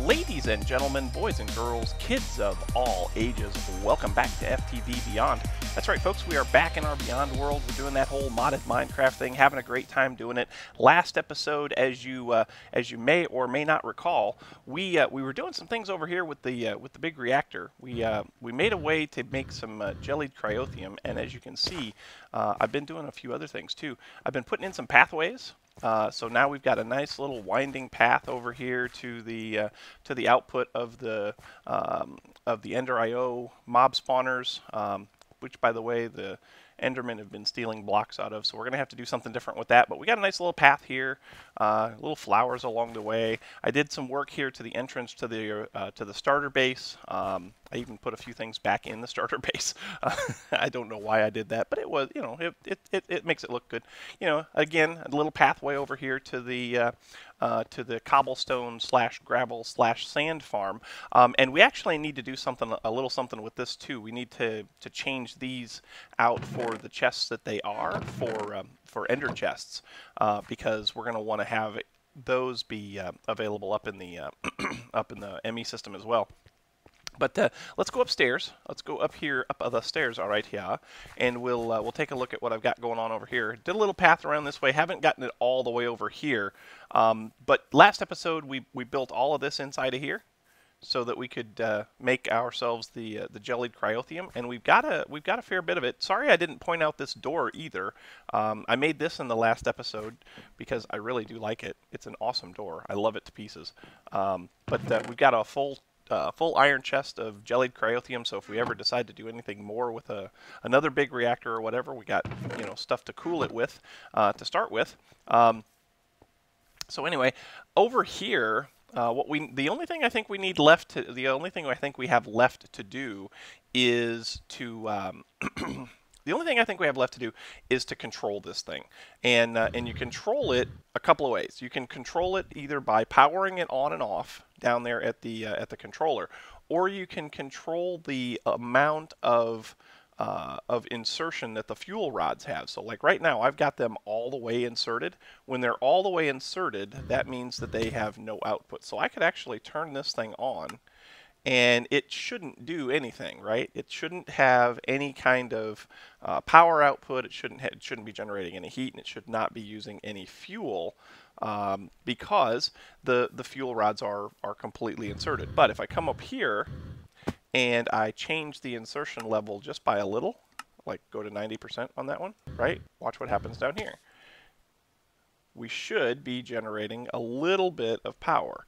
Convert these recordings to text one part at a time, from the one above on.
Ladies and gentlemen, boys and girls, kids of all ages, welcome back to FTB Beyond. That's right, folks, we are back in our Beyond world. We're doing that whole modded Minecraft thing, having a great time doing it. Last episode, as you may or may not recall, we were doing some things over here with the big reactor. We made a way to make some jellied cryothium, and as you can see, I've been doing a few other things too. I've been putting in some pathways. So now we've got a nice little winding path over here to the output of the Ender IO mob spawners, which, by the way, the Endermen have been stealing blocks out of. So we're going to have to do something different with that. But we got a nice little path here, little flowers along the way. I did some work here to the entrance to the starter base. I even put a few things back in the starter base. I don't know why I did that, but it was, you know, it makes it look good. You know, again, a little pathway over here to the cobblestone / gravel / sand farm. And we actually need to do a little something with this too. We need to change these out for the chests that they are for ender chests, because we're going to want to have those be available up in the ME system as well. But let's go upstairs. Let's go up here, up the stairs, all right, here, and we'll take a look at what I've got going on over here. Did a little path around this way. Haven't gotten it all the way over here, but last episode we built all of this inside of here, so that we could make ourselves the jellied cryothium, and we've got a fair bit of it. Sorry, I didn't point out this door either. I made this in the last episode because I really do like it. It's an awesome door. I love it to pieces. But we've got a full iron chest of jellied cryothium, so if we ever decide to do anything more with another big reactor or whatever, we got, you know, stuff to cool it with to start with. So anyway, over here, the only thing I think we have left to do is to the only thing I think we have left to do is to control this thing, and you control it a couple of ways. You can control it either by powering it on and off down there at the controller, or you can control the amount of insertion that the fuel rods have. So like right now, I've got them all the way inserted. When they're all the way inserted, that means that they have no output. So I could actually turn this thing on, and it shouldn't do anything, right? It shouldn't have any kind of power output. It shouldn't be generating any heat, and it should not be using any fuel, because the fuel rods are completely inserted. But if I come up here and I change the insertion level just by a little, like go to 90% on that one, right? Watch what happens down here. We should be generating a little bit of power.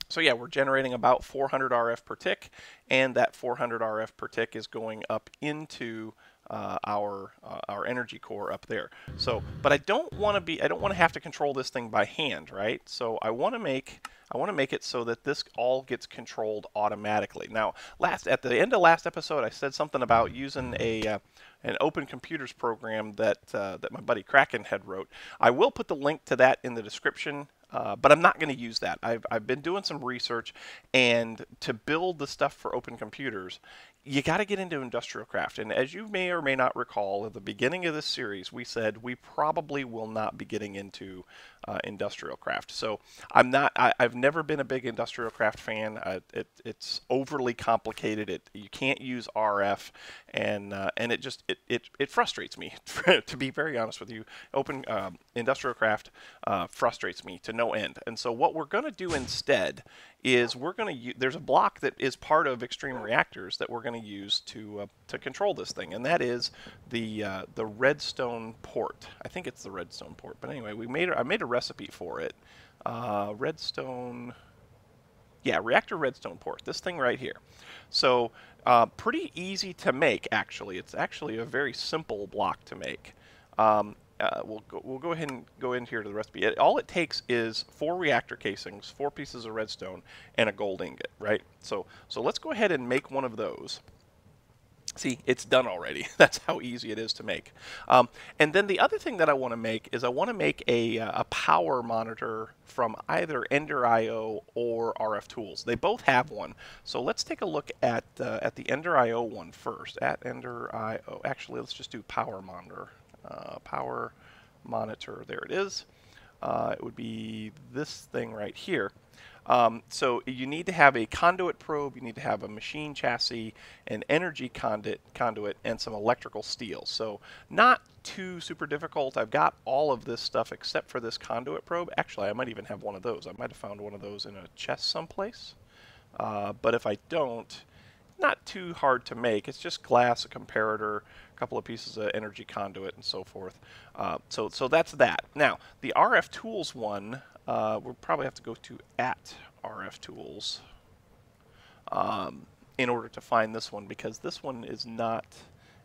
So yeah, we're generating about 400 RF per tick, and that 400 RF per tick is going up into our energy core up there. So, but I don't want to have to control this thing by hand, right? So I want to make it so that this all gets controlled automatically. Now, at the end of last episode, I said something about using an Open Computers program that my buddy Kraken had wrote. I will put the link to that in the description. But I'm not going to use that. I've been doing some research, and to build the stuff for Open Computers, you got to get into industrial craft. And as you may or may not recall, at the beginning of this series, we said we probably will not be getting into industrial craft. So I've never been a big industrial craft fan. It's overly complicated. You can't use RF, and it frustrates me. To be very honest with you, industrial craft frustrates me to no end. And so what we're going to do instead is there's a block that is part of Extreme Reactors that we're going to use to control this thing, and that is the redstone port. I think it's the redstone port, but anyway, I made a recipe for it. Reactor redstone port. This thing right here. So pretty easy to make, actually. It's actually a very simple block to make. We'll go ahead and go in here to the recipe. All it takes is 4 reactor casings, 4 pieces of redstone, and a gold ingot, right? So let's go ahead and make one of those. See, it's done already. That's how easy it is to make. And then the other thing that I want to make is I want to make a power monitor from either Ender IO or RF Tools. They both have one. So let's take a look at the Ender IO one first. At Ender IO. Actually, let's just do power monitor. Power monitor. There it is. It would be this thing right here. So you need to have a conduit probe, you need to have a machine chassis, an energy conduit, and some electrical steel. So not too super difficult. I've got all of this stuff except for this conduit probe. Actually, I might even have one of those. I might have found one of those in a chest someplace. But if I don't, not too hard to make. It's just glass, a comparator, a couple of pieces of energy conduit, and so forth. So that's that. Now, the RF Tools one, we'll probably have to go to @RF Tools in order to find this one, because this one is not,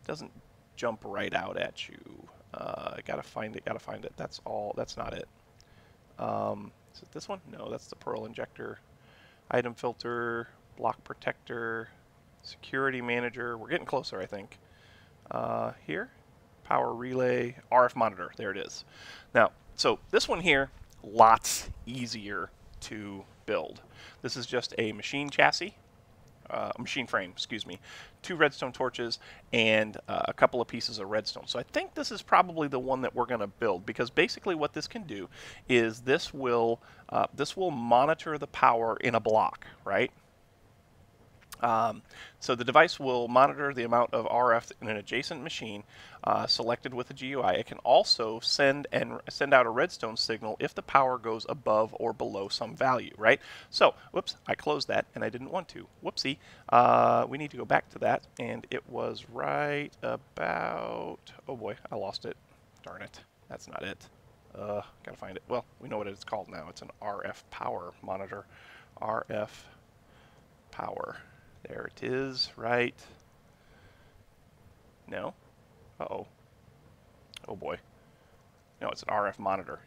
doesn't jump right out at you. Gotta find it, gotta find it. That's all, that's not it. Is it this one? No, that's the pearl injector. Item filter, block protector, security manager. We're getting closer, I think. Here, power relay, RF monitor. There it is. Now, so this one here, lots easier to build. This is just a machine chassis, machine frame, excuse me, 2 redstone torches, and a couple of pieces of redstone. So I think this is probably the one that we're going to build, because basically what this can do is this will monitor the power in a block, right? So the device will monitor the amount of RF in an adjacent machine selected with a GUI. It can also send out a redstone signal if the power goes above or below some value, right? So, whoops, I closed that and I didn't want to. Whoopsie. We need to go back to that, and it was right about, oh boy, I lost it. Darn it. That's not it. Gotta find it. Well, we know what it's called now. It's an RF power monitor. RF power. There it is, right? No? Uh-oh. Oh boy. No, it's an RF monitor.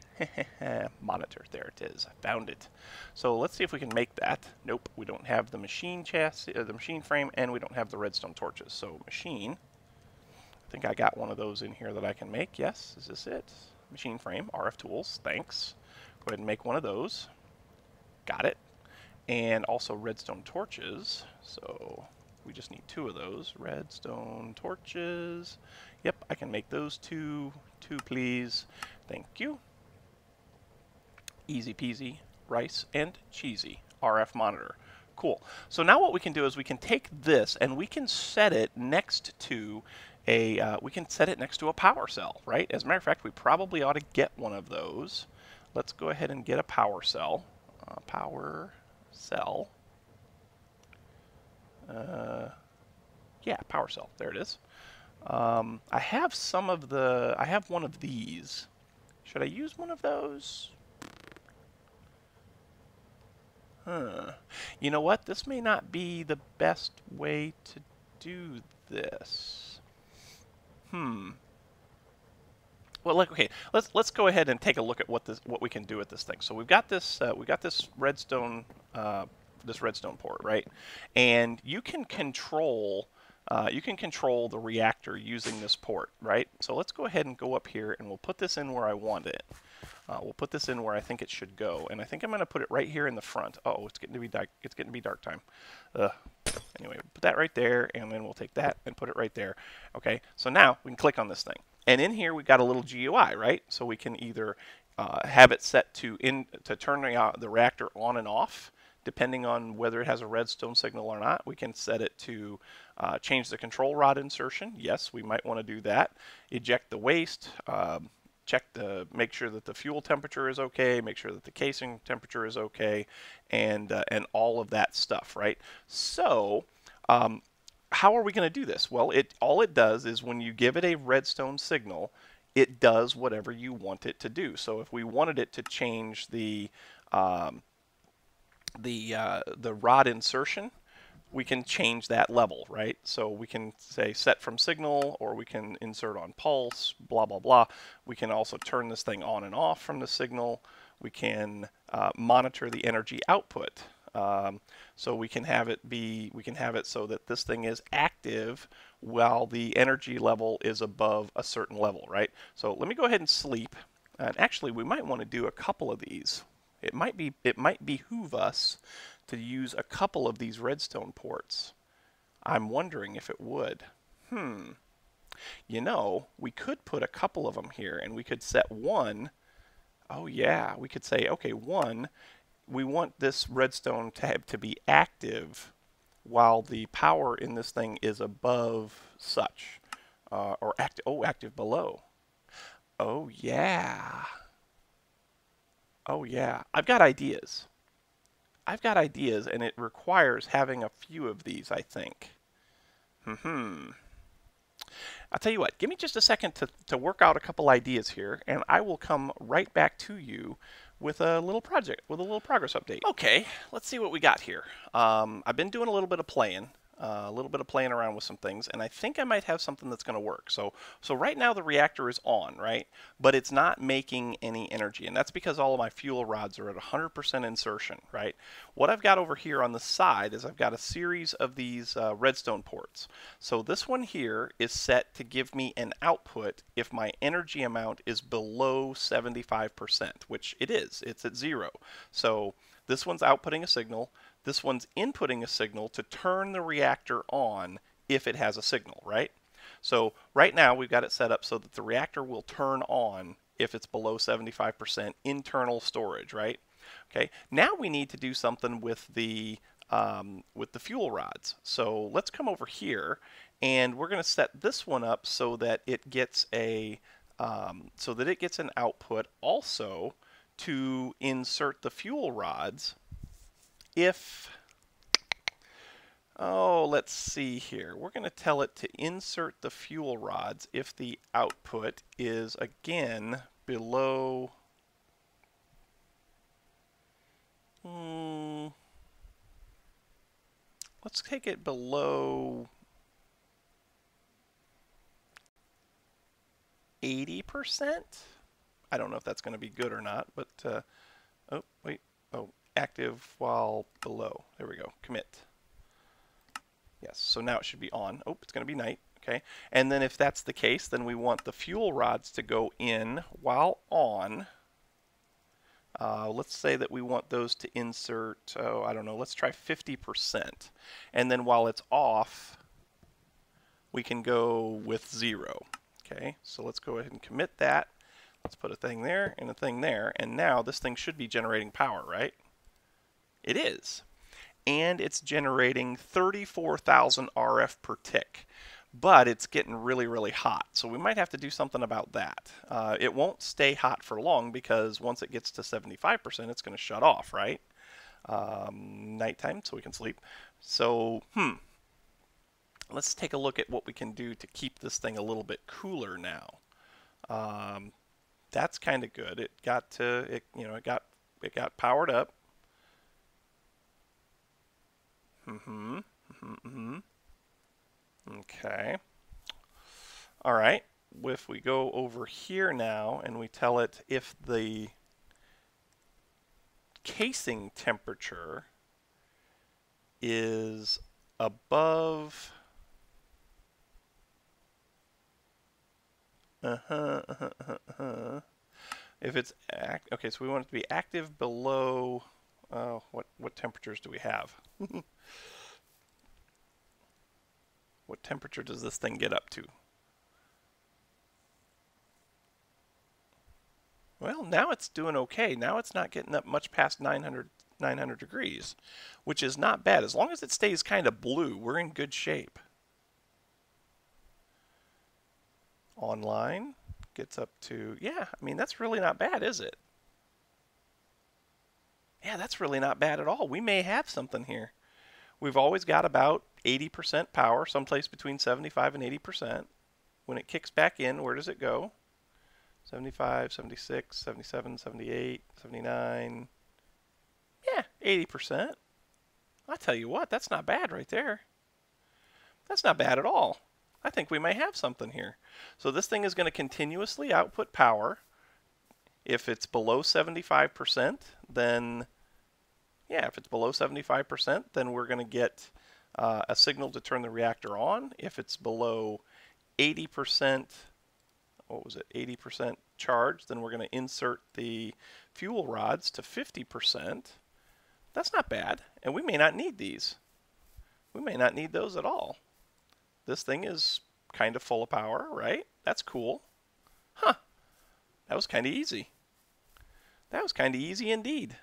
Monitor, there it is. I found it. So let's see if we can make that. Nope, we don't have the machine chassis, the machine frame, and we don't have the redstone torches. So machine, I think I got one of those in here that I can make. Yes, is this it? Machine frame, RF tools, thanks. Go ahead and make one of those. Got it. And also redstone torches, so we just need 2 of those. Redstone torches. Yep, I can make those 2. 2, please. Thank you. Easy peasy, rice and cheesy. RF monitor. Cool. So now what we can do is we can take this and we can set it next to a power cell, right? As a matter of fact, we probably ought to get one of those. Let's go ahead and get a power cell. Power cell. Yeah, power cell. There it is. I have one of these. Should I use one of those? You know what? This may not be the best way to do this. Well, okay, let's go ahead and take a look at what we can do with this thing. So we've got this redstone port, right? And you can control the reactor using this port, right? So let's go ahead and go up here, and we'll put this in where I want it. We'll put this in where I think it should go, and I think I'm going to put it right here in the front. Oh, it's getting to be dark. It's getting to be dark time. Anyway, put that right there, and then we'll take that and put it right there. Okay, so now we can click on this thing, and in here we've got a little GUI, right? So we can either have it set to turn the reactor on and off, depending on whether it has a redstone signal or not. We can set it to change the control rod insertion. Yes, we might want to do that. Eject the waste. Make sure that the fuel temperature is okay, make sure that the casing temperature is okay, and all of that stuff, right? So, how are we going to do this? Well, all it does is when you give it a redstone signal, it does whatever you want it to do. So, if we wanted it to change the rod insertion, we can change that level, right? So we can say set from signal, or we can insert on pulse, blah, blah, blah. We can also turn this thing on and off from the signal. We can monitor the energy output. So we can have it so that this thing is active while the energy level is above a certain level, right? So let me go ahead and sleep. And actually, we might want to do a couple of these. It might behoove us to use a couple of these redstone ports. I'm wondering if it would. You know, we could put a couple of them here, and we could set one. Oh yeah, we could say, okay, one we want this redstone to be active while the power in this thing is above such, or active below. Oh yeah. Oh yeah. I've got ideas. I've got ideas, and it requires having a few of these, I think. I'll tell you what, give me just a second to work out a couple ideas here, and I will come right back to you with a little project, with a little progress update. Okay, let's see what we got here. I've been doing a little bit of playing. Around with some things, and I think I might have something that's going to work. So right now the reactor is on, right? But it's not making any energy, and that's because all of my fuel rods are at 100% insertion, right? What I've got over here on the side is I've got a series of these redstone ports. So this one here is set to give me an output if my energy amount is below 75%, which it is. It's at 0. So this one's outputting a signal. This one's inputting a signal to turn the reactor on if it has a signal, right? So right now we've got it set up so that the reactor will turn on if it's below 75% internal storage, right? Okay, now we need to do something with the fuel rods. So let's come over here, and we're going to set this one up so that it gets an output also to insert the fuel rods if, let's see here. We're going to tell it to insert the fuel rods if the output is, again, below, let's take it below 80%. I don't know if that's going to be good or not, but, active while below. There we go. Commit. Yes, so now it should be on. Oh, it's going to be night. Okay. And then if that's the case, then we want the fuel rods to go in while on. Let's say that we want those to insert, I don't know, let's try 50%. And then while it's off, we can go with 0. Okay, so let's go ahead and commit that. Let's put a thing there and a thing there. And now this thing should be generating power, right? It is. And it's generating 34,000 RF per tick. But it's getting really, really hot. So we might have to do something about that. It won't stay hot for long because once it gets to 75%, it's going to shut off, right? Nighttime, so we can sleep. So, let's take a look at what we can do to keep this thing a little bit cooler now. That's kind of good. It got powered up. Okay. All right. If we go over here now and we tell it if the casing temperature is above if it's okay, so we want it to be active below what temperatures do we have? What temperature does this thing get up to? Well, now it's doing okay. Now it's not getting up much past 900 degrees, which is not bad. As long as it stays kind of blue, we're in good shape. Online gets up to, yeah, I mean, that's really not bad, is it? Yeah, that's really not bad at all. We may have something here. We've always got about 80% power, someplace between 75 and 80%. When it kicks back in, where does it go? 75, 76, 77, 78, 79. Yeah, 80%. I tell you what, that's not bad right there. That's not bad at all. I think we may have something here. So this thing is going to continuously output power. If it's below 75%, then, yeah, if it's below 75%, then we're going to get a signal to turn the reactor on. If it's below 80%, what was it, 80% charge, then we're going to insert the fuel rods to 50%. That's not bad, and we may not need these. We may not need those at all. This thing is kind of full of power, right? That's cool. Huh. That was kind of easy. That was kind of easy indeed.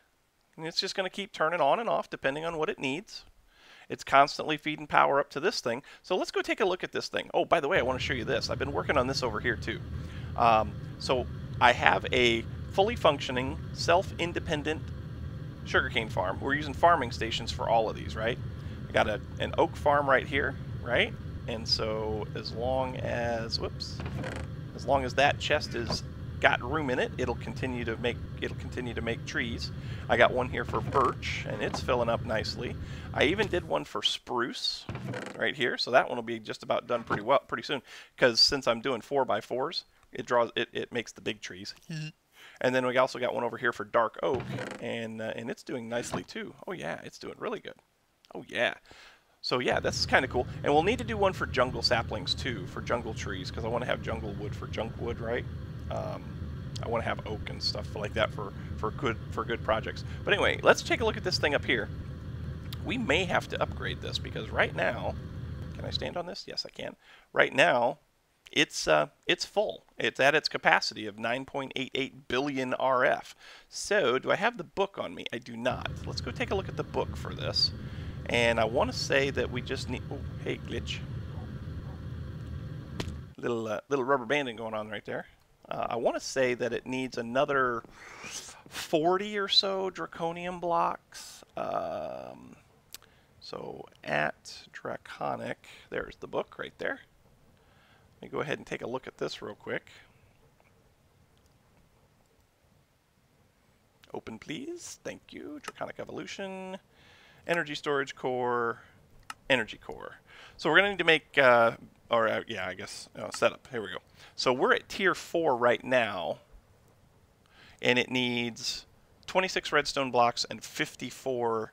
And it's just going to keep turning on and off depending on what it needs. It's constantly feeding power up to this thing. So let's go take a look at this thing. Oh, by the way, I want to show you this. I've been working on this over here too. So I have a fully functioning, self-independent sugarcane farm. We're using farming stations for all of these, right? I got an oak farm right here, right? And so as long as, as long as that chest is got room in it, it'll continue to make trees. I got one here for birch, and it's filling up nicely. I even did one for spruce right here, so that one will be just about done pretty soon. Because since I'm doing 4x4s, it makes the big trees. And then we also got one over here for dark oak, and it's doing nicely too. Oh yeah, it's doing really good. Oh yeah. So yeah, that's kind of cool. And we'll need to do one for jungle saplings too, for jungle trees, because I want to have jungle wood for junk wood, right? I want to have oak and stuff like that for good projects. But anyway, let's take a look at this thing up here. We may have to upgrade this because right now, can I stand on this? Yes, I can. Right now, it's full. It's at its capacity of 9.88 billion RF. So, do I have the book on me? I do not. Let's go take a look at the book for this. And I want to say that we just need. Oh, hey, glitch. Little rubber banding going on right there. I want to say that it needs another 40 or so draconium blocks. So at draconic, there's the book right there. Let me go ahead and take a look at this real quick. Open, please. Thank you. Draconic evolution, energy storage core, energy core. So we're going to need to make, yeah, I guess setup. Here we go. So we're at tier 4 right now, and it needs 26 redstone blocks and 54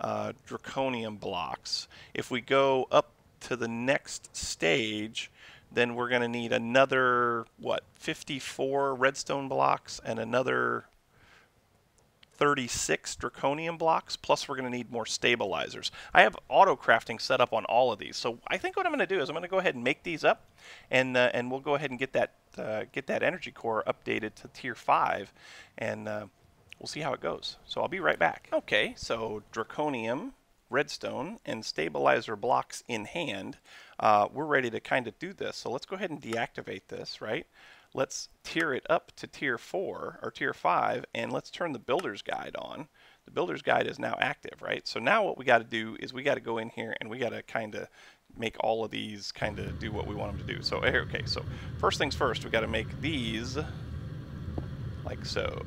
draconium blocks. If we go up to the next stage, then we're going to need another, 54 redstone blocks and another 36 draconium blocks, plus we're going to need more stabilizers. I have auto crafting set up on all of these, so I think what I'm going to do is I'm going to go ahead and make these up, and we'll go ahead and get that energy core updated to tier 5, and we'll see how it goes. So I'll be right back. Okay, so draconium, redstone, and stabilizer blocks in hand. We're ready to kind of do this, so let's go ahead and deactivate this, right? Let's tier it up to tier 4 or tier 5, and let's turn the builder's guide on. The builder's guide is now active, right? So now what we got to do is we got to go in here and we got to kind of make all of these kind of do what we want them to do. So okay, so first things first, we got to make these like so.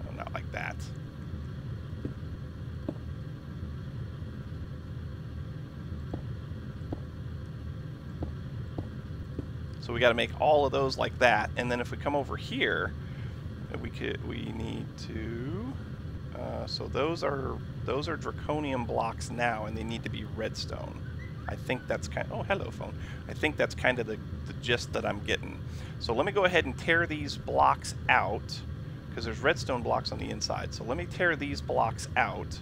Oh, not like that. So we got to make all of those like that, and then if we come over here, we need to. So those are draconium blocks now, and they need to be redstone. I think that's kind. Oh, hello, phone. I think that's kind of the gist that I'm getting. So let me go ahead and tear these blocks out, because there's redstone blocks on the inside. So let me tear these blocks out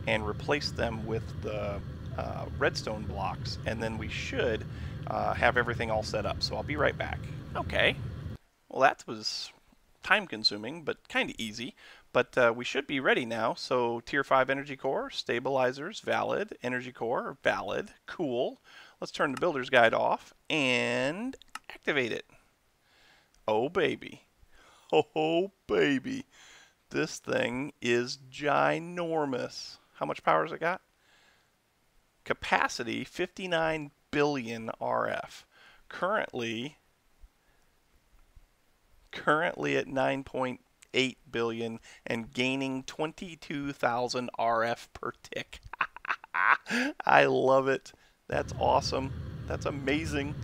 and replace them with the redstone blocks, and then we should have everything all set up. So I'll be right back. Okay. Well, that was time consuming, but kind of easy. But we should be ready now. So tier 5 energy core, stabilizers, valid. Energy core, valid. Cool. Let's turn the builder's guide off and activate it. Oh, baby. Oh, baby. This thing is ginormous. How much power has it got? Capacity 59 billion RF. Currently at 9.8 billion and gaining 22,000 RF per tick. I love it. That's awesome. That's amazing.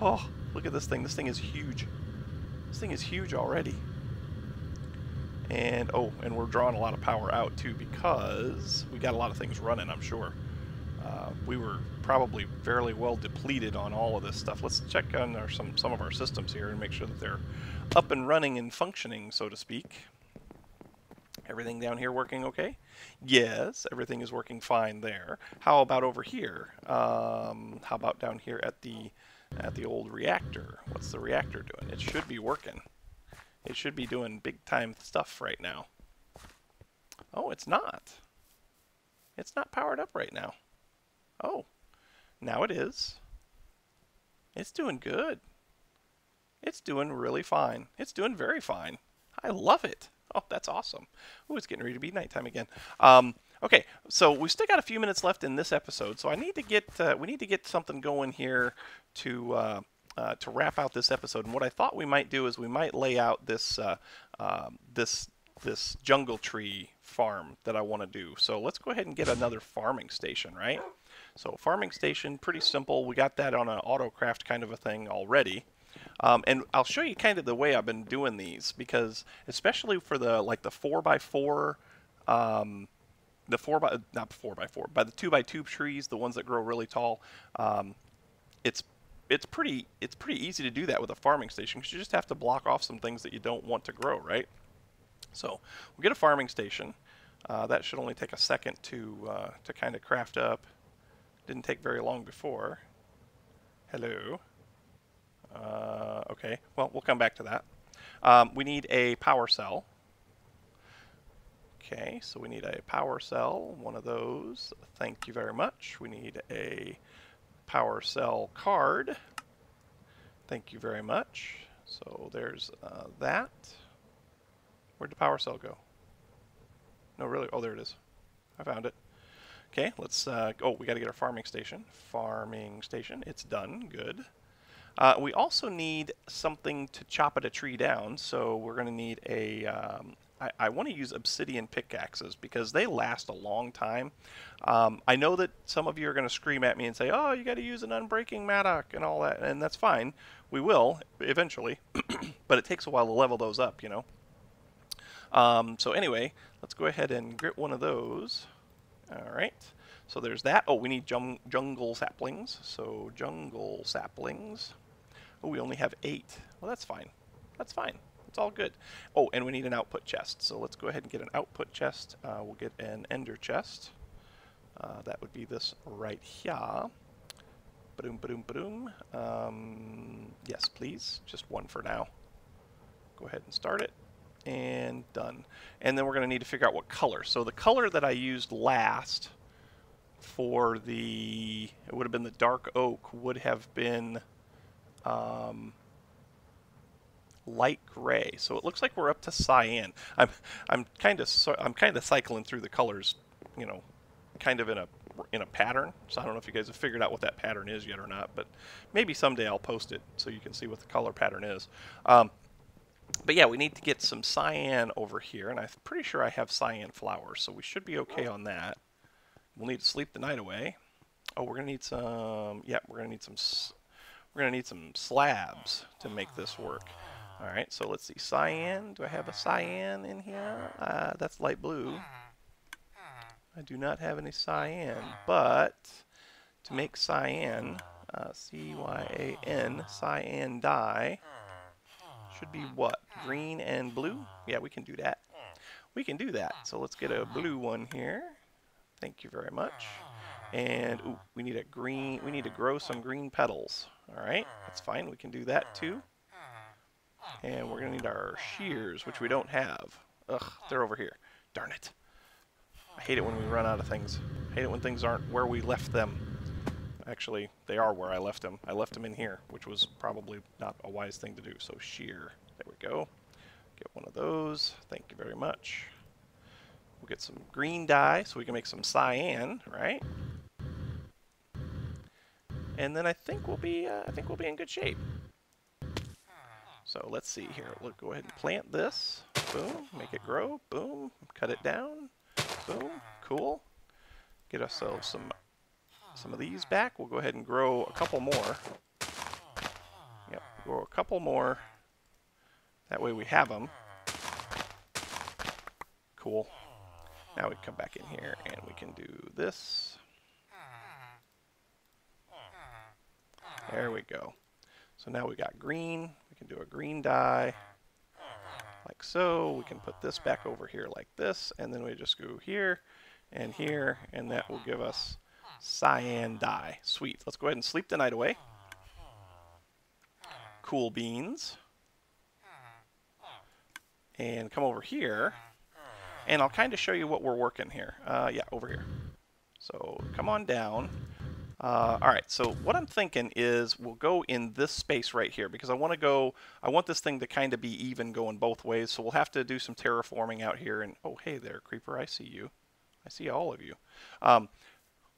Oh, look at this thing. This thing is huge. This thing is huge already. And oh, and we're drawing a lot of power out too because we got a lot of things running, I'm sure. We were probably fairly well depleted on all of this stuff. Let's check on some of our systems here and make sure that they're up and running and functioning, so to speak. Everything down here working okay? Yes, everything is working fine there. How about over here? How about down here at the old reactor? What's the reactor doing? It should be working. It should be doing big time stuff right now. Oh, it's not. It's not powered up right now. Oh, now it is. It's doing good. It's doing really fine. It's doing very fine. I love it. Oh, that's awesome. Oh, it's getting ready to be nighttime again. Okay, so we still got a few minutes left in this episode, so I need to get we need to get something going here to wrap out this episode. And what I thought we might do is we might lay out this this jungle tree farm that I want to do. So let's go ahead and get another farming station, right? So farming station, pretty simple. We got that on an autocraft kind of a thing already. And I'll show you kind of the way I've been doing these, because especially for the like the 4x4, the 4x not 4x4, by the 2x2 trees, the ones that grow really tall, it's pretty easy to do that with a farming station, because you just have to block off some things that you don't want to grow, right? So we'll get a farming station. That should only take a second to kind of craft up. Didn't take very long before. Hello. Okay, well, we'll come back to that. We need a power cell. Okay, so we need a power cell, one of those. Thank you very much. We need a power cell card. Thank you very much. So there's that. Where'd the power cell go? No, really? Oh, there it is. I found it. Okay, let's, oh, we got to get our farming station. Farming station, it's done, good. We also need something to chop a tree down, so we're going to need a, I want to use obsidian pickaxes because they last a long time. I know that some of you are going to scream at me and say, oh, you got to use an unbreaking mattock and all that, and that's fine. We will, eventually, but it takes a while to level those up, you know. So anyway, let's go ahead and grit one of those. All right. So there's that. Oh, we need jungle saplings. So jungle saplings. Oh, we only have 8. Well, that's fine. That's fine. It's all good. Oh, and we need an output chest. So let's go ahead and get an output chest. We'll get an ender chest. That would be this right here. Ba-doom, ba-doom, ba-doom. Yes, please. Just one for now. Go ahead and start it. And done. And then we're going to need to figure out what color. So the color that I used last for the, it would have been the dark oak, would have been light gray. So it looks like we're up to cyan. I'm kind of cycling through the colors, you know, kind of in a pattern. So I don't know if you guys have figured out what that pattern is yet or not, but maybe someday I'll post it so you can see what the color pattern is. But yeah, we need to get some cyan over here, and I'm pretty sure I have cyan flowers, so we should be okay on that. We'll need to sleep the night away. Oh, we're gonna need some. Yeah, we're gonna need some. We're gonna need some slabs to make this work. All right, so let's see. Cyan. Do I have a cyan in here? That's light blue. I do not have any cyan, but to make cyan, C-Y-A-N, cyan dye. Should be what? Green and blue? Yeah, we can do that. We can do that. So let's get a blue one here. Thank you very much. And ooh, we need a green. We need to grow some green petals. All right, that's fine. We can do that too. And we're gonna need our shears, which we don't have. Ugh, they're over here. Darn it! I hate it when we run out of things. I hate it when things aren't where we left them. Actually, they are where I left them. I left them in here, which was probably not a wise thing to do. So shear. There we go. Get one of those. Thank you very much. We'll get some green dye so we can make some cyan, right? And then I think we'll be in good shape. So let's see here. We'll go ahead and plant this. Boom. Make it grow. Boom. Cut it down. Boom. Cool. Get ourselves some of these back. We'll go ahead and grow a couple more. Yep, grow a couple more. That way we have them. Cool. Now we come back in here and we can do this. There we go. So now we got green. We can do a green dye like so. We can put this back over here like this, and then we just go here, and that will give us cyan dye. Sweet. Let's go ahead and sleep the night away. Cool beans. And come over here. And I'll kind of show you what we're working here. Yeah, over here. So come on down. All right, so what I'm thinking is we'll go in this space right here because I want this thing to kind of be even going both ways. So we'll have to do some terraforming out here. And oh, hey there, Creeper, I see you. I see all of you.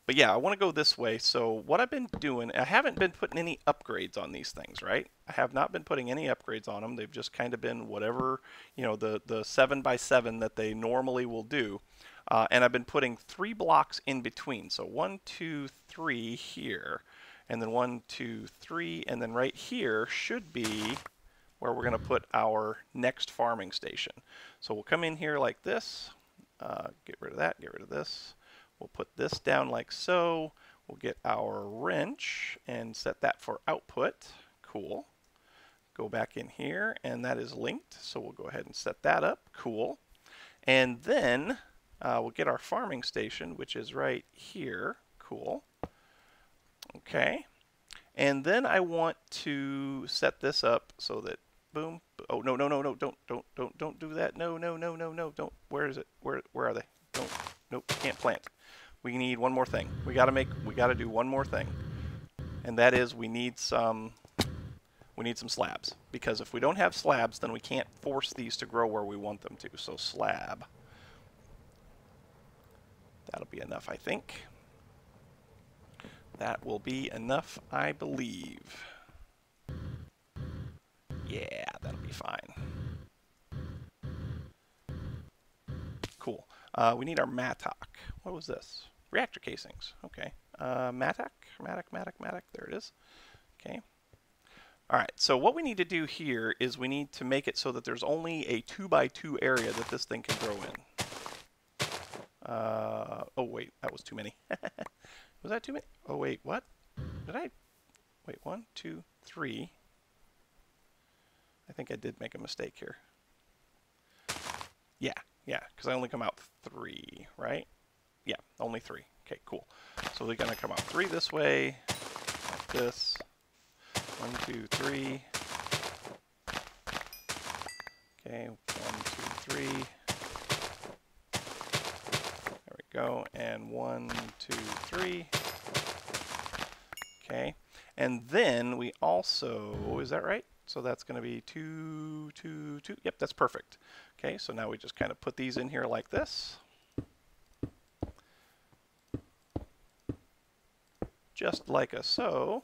But yeah, I want to go this way. So what I've been doing, I haven't been putting any upgrades on these things, right? I have not been putting any upgrades on them. They've just kind of been whatever, you know, the 7x7 that they normally will do. And I've been putting 3 blocks in between. So 1, 2, 3 here. And then 1, 2, 3. And then right here should be where we're going to put our next farming station. So we'll come in here like this. Get rid of that. Get rid of this. We'll put this down like so. We'll get our wrench and set that for output. Cool. Go back in here, and that is linked. So we'll go ahead and set that up. Cool. And then we'll get our farming station, which is right here. Cool. Okay. And then I want to set this up so that boom. Oh, no, no, no, no. Don't do that. No, no, no, no, no. Don't. Where is it? Where are they? Don't. Nope, can't plant. We need one more thing. We got to do one more thing. And that is we need some slabs, because if we don't have slabs, then we can't force these to grow where we want them to. So slab. That'll be enough, I think. That will be enough, I believe. Yeah, that'll be fine. Cool. We need our mattock. What was this? Reactor casings. Okay. Mattock. There it is. Okay. All right. So what we need to do here is we need to make it so that there's only a 2x2 area that this thing can grow in. Oh wait, that was too many. Was that too many? Oh wait, what? Did I? Wait, 1, 2, 3. I think I did make a mistake here. Yeah, because I only come out 3, right? Yeah, only 3. Okay, cool. So they're gonna come out 3 this way, like this. 1, 2, 3. Okay, 1, 2, 3. There we go. And 1, 2, 3. Okay. And then we also, is that right? So that's going to be 2, 2, 2. Yep, that's perfect. Okay, so now we just kind of put these in here like this. Just like a so.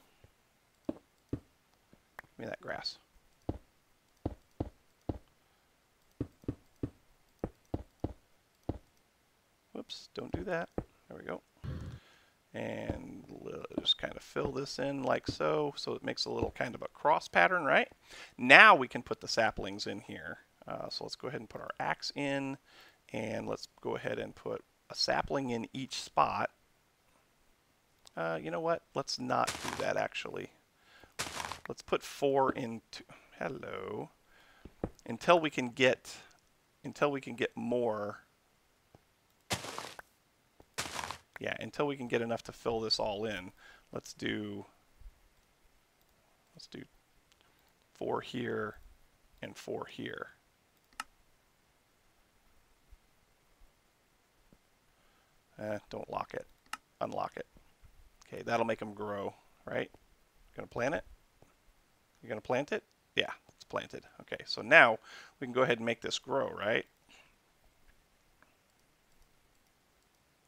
Give me that grass. Whoops, don't do that. There we go. And just kind of fill this in like so. So it makes a little kind of a cross pattern, right? Now we can put the saplings in here. So let's go ahead and put our axe in. And let's go ahead and put a sapling in each spot. You know what? Let's not do that actually. Let's put 4 into, hello. Until we can get more. Yeah, until we can get enough to fill this all in. Let's do 4 here and 4 here. Don't lock it. Unlock it. Okay, that'll make them grow, right? Gonna plant it? You're gonna plant it? Yeah, it's planted. Okay, so now we can go ahead and make this grow, right?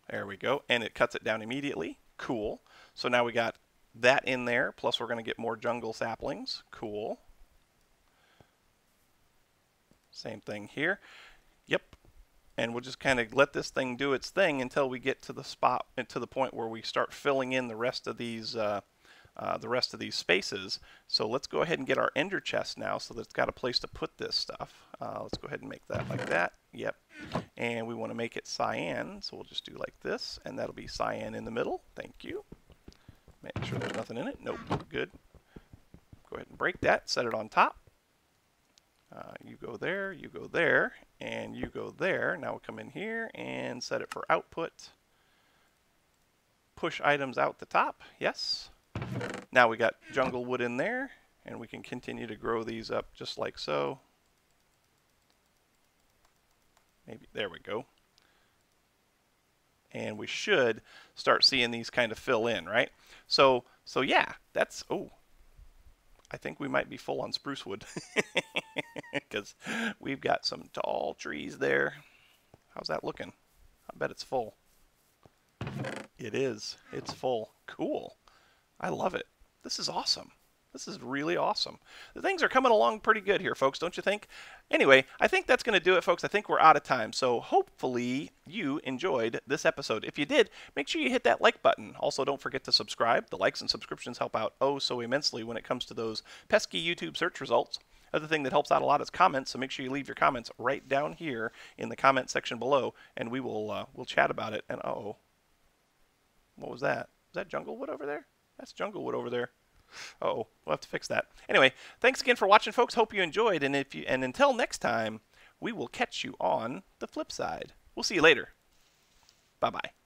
There we go, and it cuts it down immediately. Cool. So now we got that in there, plus we're gonna get more jungle saplings. Cool. Same thing here. Yep. And we'll just kind of let this thing do its thing until we get to the spot, to the point where we start filling in the rest of these spaces. So let's go ahead and get our ender chest now, so that it's got a place to put this stuff. Let's go ahead and make that like that. Yep. And we want to make it cyan, so we'll just do like this, and that'll be cyan in the middle. Thank you. Make sure there's nothing in it. Nope. Good. Go ahead and break that. Set it on top. You go there, and you go there. Now we'll come in here and set it for output. Push items out the top. Yes. Now we got jungle wood in there, and we can continue to grow these up just like so. Maybe, there we go. And we should start seeing these kind of fill in, right? So yeah, that's, oh, I think we might be full on spruce wood because we've got some tall trees there. How's that looking? I bet it's full. It is. It's full. Cool. I love it. This is awesome. This is really awesome. The things are coming along pretty good here, folks, don't you think? Anyway, I think that's going to do it, folks. I think we're out of time. So hopefully you enjoyed this episode. If you did, make sure you hit that like button. Also, don't forget to subscribe. The likes and subscriptions help out oh so immensely when it comes to those pesky YouTube search results. Other thing that helps out a lot is comments, so make sure you leave your comments right down here in the comment section below, and we will we'll chat about it. And uh-oh, what was that? Is that jungle wood over there? That's jungle wood over there. Uh-oh, we'll have to fix that. Anyway, thanks again for watching, folks. Hope you enjoyed, and until next time, we will catch you on the flip side. We'll see you later. Bye-bye.